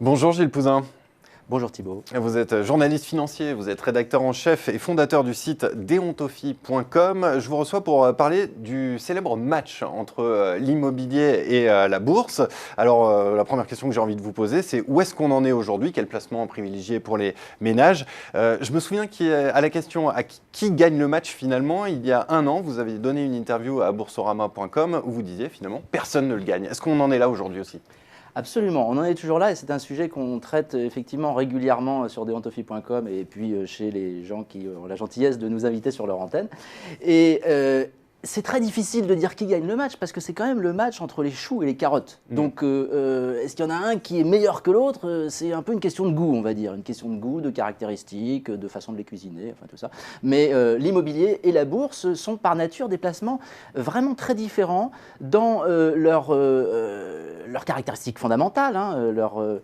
Bonjour Gilles Pouzin. Bonjour Thibault. Vous êtes journaliste financier, vous êtes rédacteur en chef et fondateur du site deontophy.com. Je vous reçois pour parler du célèbre match entre l'immobilier et la bourse. Alors la première question que j'ai envie de vous poser, c'est où est-ce qu'on en est aujourd'hui? Quel placement privilégié pour les ménages? Je me souviens qu'à la question à qui gagne le match finalement, il y a un an, vous avez donné une interview à boursorama.com où vous disiez finalement personne ne le gagne. Est-ce qu'on en est là aujourd'hui aussi? Absolument, on en est toujours là et c'est un sujet qu'on traite effectivement régulièrement sur deontophy.com et puis chez les gens qui ont la gentillesse de nous inviter sur leur antenne. Et c'est très difficile de dire qui gagne le match parce que c'est quand même le match entre les choux et les carottes. Donc est-ce qu'il y en a un qui est meilleur que l'autre? C'est un peu une question de goût, on va dire, une question de goût, de caractéristiques, de façon de les cuisiner, enfin tout ça. Mais l'immobilier et la bourse sont par nature des placements vraiment très différents dans leurs caractéristiques fondamentales, leurs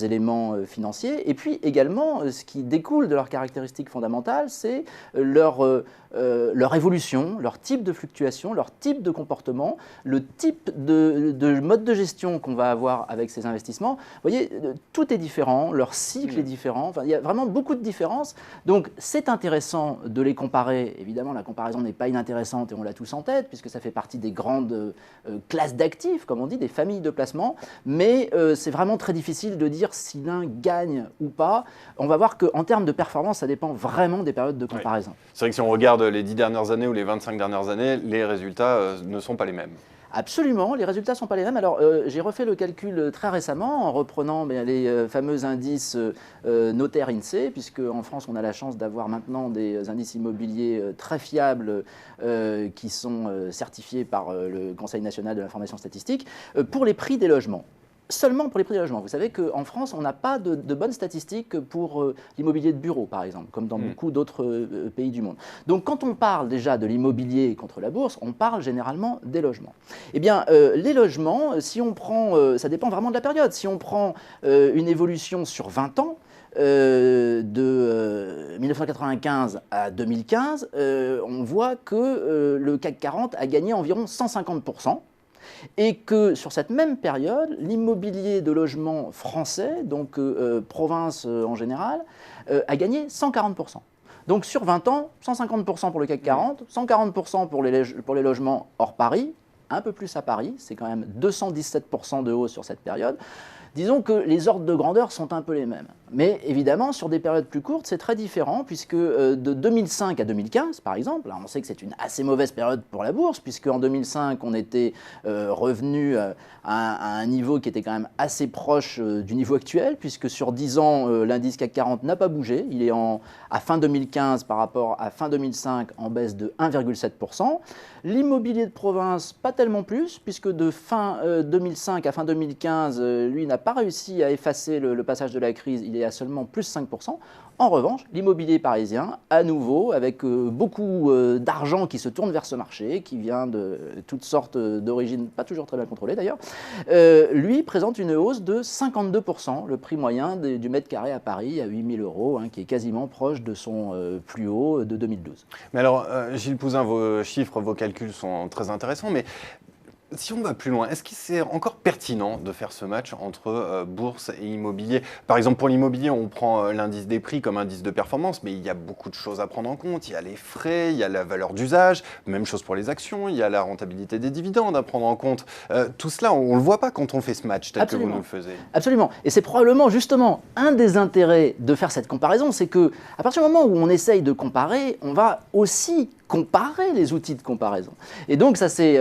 éléments financiers, et puis également ce qui découle de leurs caractéristiques fondamentales, c'est leur évolution, leur type de fluctuation, leur type de comportement, le type de mode de gestion qu'on va avoir avec ces investissements. Vous voyez, tout est différent, leur cycle est différent, enfin, il y a vraiment beaucoup de différences. Donc c'est intéressant de les comparer. Évidemment, la comparaison n'est pas inintéressante et on l'a tous en tête, puisque ça fait partie des grandes classes d'actifs, comme on dit, des familles de placement. Mais c'est vraiment très difficile de dire si l'un gagne ou pas. On va voir qu'en termes de performance, ça dépend vraiment des périodes de comparaison. Oui. C'est vrai que si on regarde les 10 dernières années ou les 25 dernières années, les résultats ne sont pas les mêmes. Absolument, les résultats ne sont pas les mêmes. Alors, j'ai refait le calcul très récemment en reprenant les fameux indices notaires INSEE, puisque en France, on a la chance d'avoir maintenant des indices immobiliers très fiables qui sont certifiés par le Conseil national de l'information statistique pour les prix des logements. Seulement pour les prix des logements. Vous savez qu'en France, on n'a pas de bonnes statistiques pour l'immobilier de bureau, par exemple, comme dans beaucoup d'autres pays du monde. Donc, quand on parle déjà de l'immobilier contre la bourse, on parle généralement des logements. Eh bien, les logements, si on prend, ça dépend vraiment de la période. Si on prend une évolution sur 20 ans, de 1995 à 2015, on voit que le CAC 40 a gagné environ 150%. Et que sur cette même période, l'immobilier de logement français, donc province en général, a gagné 140%. Donc sur 20 ans, 150% pour le CAC 40, 140% pour les logements hors Paris, un peu plus à Paris, c'est quand même 217% de hausse sur cette période. Disons que les ordres de grandeur sont un peu les mêmes. Mais évidemment, sur des périodes plus courtes, c'est très différent, puisque de 2005 à 2015, par exemple, on sait que c'est une assez mauvaise période pour la bourse, puisqu'en 2005, on était revenu à un niveau qui était quand même assez proche du niveau actuel, puisque sur 10 ans, l'indice CAC 40 n'a pas bougé. Il est à fin 2015 par rapport à fin 2005 en baisse de 1,7%. L'immobilier de province, pas tellement plus, puisque de fin 2005 à fin 2015, lui n'a pas réussi à effacer le passage de la crise, il est à seulement plus 5%. En revanche, l'immobilier parisien, à nouveau, avec beaucoup d'argent qui se tourne vers ce marché, qui vient de toutes sortes d'origines, pas toujours très bien contrôlées d'ailleurs, lui présente une hausse de 52%, le prix moyen du mètre carré à Paris à 8 000 €, qui est quasiment proche de son plus haut de 2012. Mais alors, Gilles Pouzin, vos chiffres, vos calculs sont très intéressants, mais si on va plus loin, est-ce que c'est encore pertinent de faire ce match entre bourse et immobilier? Par exemple, pour l'immobilier, on prend l'indice des prix comme indice de performance, mais il y a beaucoup de choses à prendre en compte. Il y a les frais, il y a la valeur d'usage, même chose pour les actions, il y a la rentabilité des dividendes à prendre en compte. Tout cela, on ne le voit pas quand on fait ce match tel que vous nous le faisiez. Absolument. Et c'est probablement justement un des intérêts de faire cette comparaison, c'est qu'à partir du moment où on essaye de comparer, on va aussi comparer les outils de comparaison. Et donc ça c'est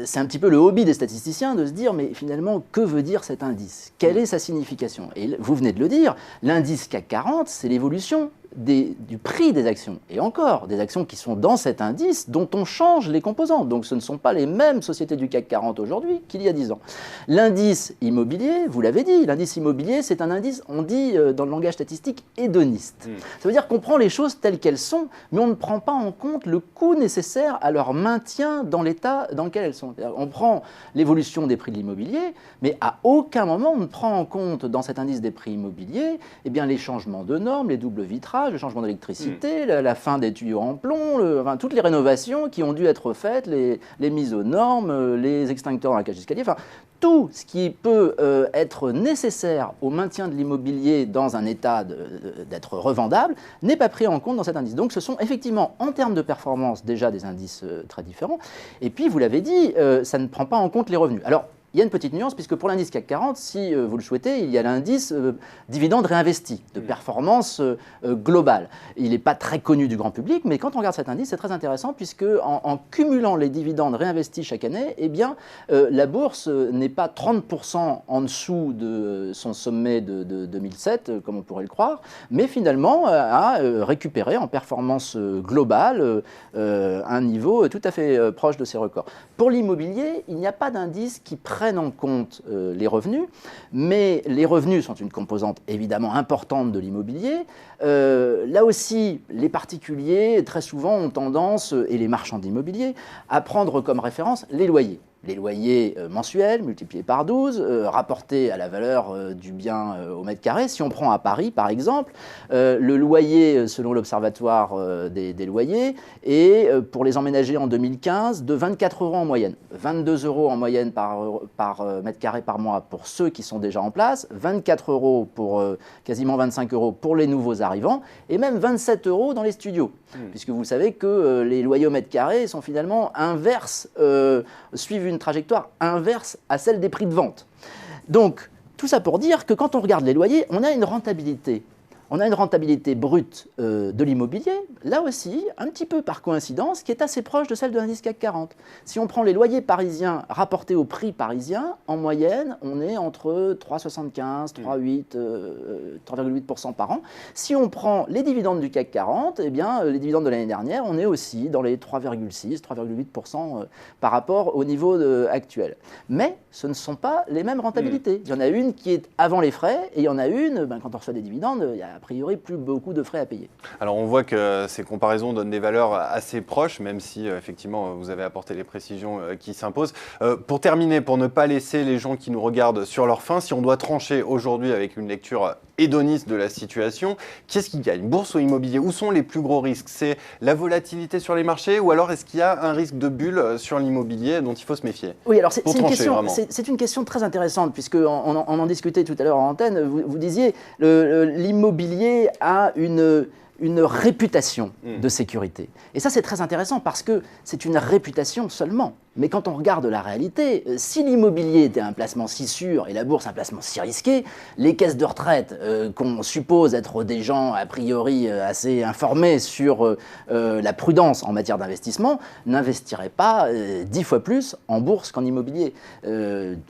c'est un petit peu le hobby des statisticiens de se dire mais finalement que veut dire cet indice? Quelle est sa signification? Et vous venez de le dire, l'indice CAC 40 c'est l'évolution du prix des actions, et encore des actions qui sont dans cet indice dont on change les composantes. Donc ce ne sont pas les mêmes sociétés du CAC 40 aujourd'hui qu'il y a 10 ans. L'indice immobilier, vous l'avez dit, l'indice immobilier c'est un indice, on dit dans le langage statistique, hédoniste. Ça veut dire qu'on prend les choses telles qu'elles sont, mais on ne prend pas en compte le coût nécessaire à leur maintien dans l'état dans lequel elles sont. On prend l'évolution des prix de l'immobilier, mais à aucun moment on ne prend en compte dans cet indice des prix immobiliers les changements de normes, les doubles vitrages, chauffage, le changement d'électricité, la fin des tuyaux en plomb, enfin, toutes les rénovations qui ont dû être faites, les mises aux normes, les extincteurs dans la cage d'escalier, enfin, tout ce qui peut être nécessaire au maintien de l'immobilier dans un état d'être revendable n'est pas pris en compte dans cet indice. Donc ce sont effectivement, en termes de performance, déjà des indices très différents. Et puis, vous l'avez dit, ça ne prend pas en compte les revenus. Alors, il y a une petite nuance, puisque pour l'indice CAC 40, si vous le souhaitez, il y a l'indice dividende réinvesti, de performance globale. Il n'est pas très connu du grand public, mais quand on regarde cet indice, c'est très intéressant, puisque en cumulant les dividendes réinvestis chaque année, eh bien, la bourse n'est pas 30% en dessous de son sommet de 2007, comme on pourrait le croire, mais finalement a récupéré en performance globale un niveau tout à fait proche de ses records. Pour l'immobilier, il n'y a pas d'indice qui prenne en compte les revenus, mais les revenus sont une composante évidemment importante de l'immobilier. Là aussi, les particuliers, très souvent, ont tendance, et les marchands d'immobilier, à prendre comme référence les loyers. Les loyers mensuels multipliés par 12, rapportés à la valeur du bien au mètre carré. Si on prend à Paris, par exemple, le loyer, selon l'Observatoire des loyers, est, pour les emménagers en 2015, de 24 € en moyenne. 22 € en moyenne par mètre carré par mois pour ceux qui sont déjà en place, 24 € pour quasiment 25 € pour les nouveaux arrivants, et même 27 € dans les studios. Puisque vous savez que les loyers au mètre carré sont finalement inverses, suivent une trajectoire inverse à celle des prix de vente. Donc, tout ça pour dire que quand on regarde les loyers, on a une rentabilité. On a une rentabilité brute de l'immobilier, là aussi, un petit peu par coïncidence, qui est assez proche de celle de l'indice CAC 40. Si on prend les loyers parisiens rapportés au prix parisien, en moyenne, on est entre 3,75, 3,8, 3,8% par an. Si on prend les dividendes du CAC 40, eh bien, les dividendes de l'année dernière, on est aussi dans les 3,6, 3,8% par rapport au niveau actuel. Mais ce ne sont pas les mêmes rentabilités. Il y en a une qui est avant les frais, et il y en a une, quand on reçoit des dividendes, il y a a priori plus beaucoup de frais à payer. Alors on voit que ces comparaisons donnent des valeurs assez proches, même si effectivement vous avez apporté les précisions qui s'imposent. Pour terminer, pour ne pas laisser les gens qui nous regardent sur leur faim, si on doit trancher aujourd'hui avec une lecture hédoniste de la situation, qu'est-ce qui gagne, bourse ou immobilier? Où sont les plus gros risques? C'est la volatilité sur les marchés ou alors est-ce qu'il y a un risque de bulle sur l'immobilier dont il faut se méfier? Oui, alors c'est une question très intéressante puisqu'on en discutait tout à l'heure en antenne. Vous disiez l'immobilier a une réputation de sécurité. Et ça, c'est très intéressant parce que c'est une réputation seulement. Mais quand on regarde la réalité, si l'immobilier était un placement si sûr et la bourse un placement si risqué, les caisses de retraite, qu'on suppose être des gens a priori assez informés sur la prudence en matière d'investissement, n'investiraient pas 10 fois plus en bourse qu'en immobilier,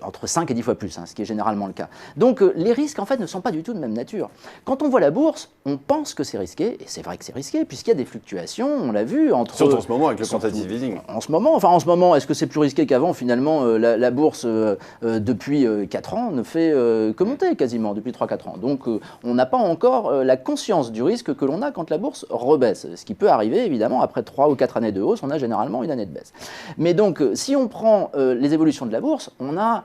entre 5 et 10 fois plus, ce qui est généralement le cas. Donc les risques en fait ne sont pas du tout de même nature. Quand on voit la bourse, on pense que c'est risqué, et c'est vrai que c'est risqué, puisqu'il y a des fluctuations, on l'a vu, entre... Surtout en ce moment avec le quantitative easing. En ce moment, est-ce que c'est plus risqué qu'avant? Finalement, la bourse, depuis 4 ans, ne fait que monter quasiment, depuis 3-4 ans. Donc, on n'a pas encore la conscience du risque que l'on a quand la bourse rebaisse. Ce qui peut arriver, évidemment, après 3 ou 4 années de hausse, on a généralement une année de baisse. Mais donc, si on prend les évolutions de la bourse, on a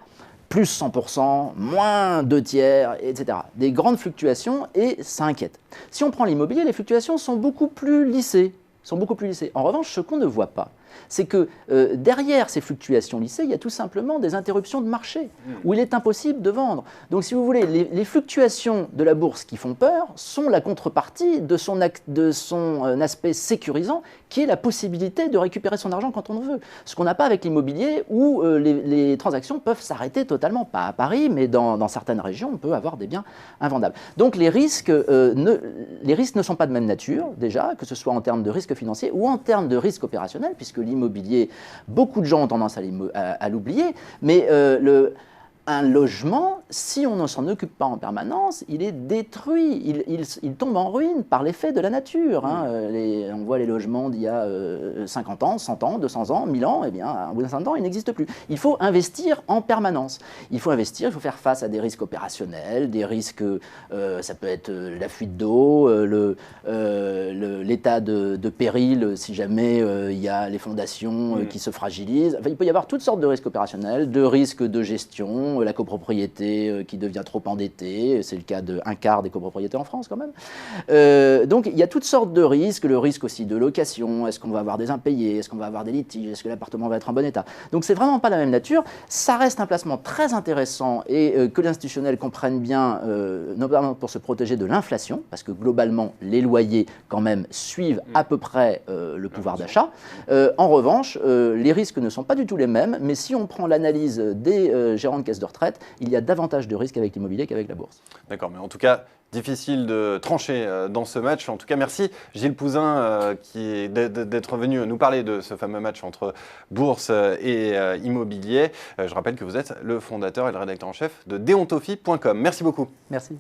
plus 100%, moins 2 tiers, etc. Des grandes fluctuations et ça inquiète. Si on prend l'immobilier, les fluctuations sont beaucoup plus lissées. En revanche, ce qu'on ne voit pas, c'est que derrière ces fluctuations lissées, il y a tout simplement des interruptions de marché, où il est impossible de vendre. Donc si vous voulez, les fluctuations de la bourse qui font peur sont la contrepartie de son aspect sécurisant, qui est la possibilité de récupérer son argent quand on veut. Ce qu'on n'a pas avec l'immobilier, où les transactions peuvent s'arrêter totalement. Pas à Paris, mais dans certaines régions, on peut avoir des biens invendables. Donc les risques ne sont pas de même nature, déjà, que ce soit en termes de risque financier ou en termes de risque opérationnel, puisque l'immobilier, beaucoup de gens ont tendance à l'oublier, mais un logement, si on ne s'en occupe pas en permanence, il est détruit, il tombe en ruine par l'effet de la nature. On voit les logements d'il y a 50 ans, 100 ans, 200 ans, 1000 ans, eh bien, au bout d'un certain temps, ils n'existent plus. Il faut investir en permanence. Il faut investir, il faut faire face à des risques opérationnels, des risques, ça peut être la fuite d'eau, l'état de péril, si jamais il y a les fondations qui se fragilisent. Enfin, il peut y avoir toutes sortes de risques opérationnels, de risques de gestion, gestion, la copropriété qui devient trop endettée, c'est le cas d'un quart des copropriétés en France quand même. Donc il y a toutes sortes de risques, le risque aussi de location, est-ce qu'on va avoir des impayés, est-ce qu'on va avoir des litiges, est-ce que l'appartement va être en bon état. Donc c'est vraiment pas la même nature, ça reste un placement très intéressant et que l'institutionnel comprenne bien, notamment pour se protéger de l'inflation, parce que globalement les loyers quand même suivent à peu près le pouvoir d'achat. En revanche, les risques ne sont pas du tout les mêmes, mais si on prend l'analyse des gérants de caisses de retraite, il y a davantage de risques avec l'immobilier qu'avec la bourse. D'accord, mais en tout cas, difficile de trancher dans ce match. En tout cas, merci Gilles Pouzin d'être venu nous parler de ce fameux match entre bourse et immobilier. Je rappelle que vous êtes le fondateur et le rédacteur en chef de deontophie.com. Merci beaucoup. Merci.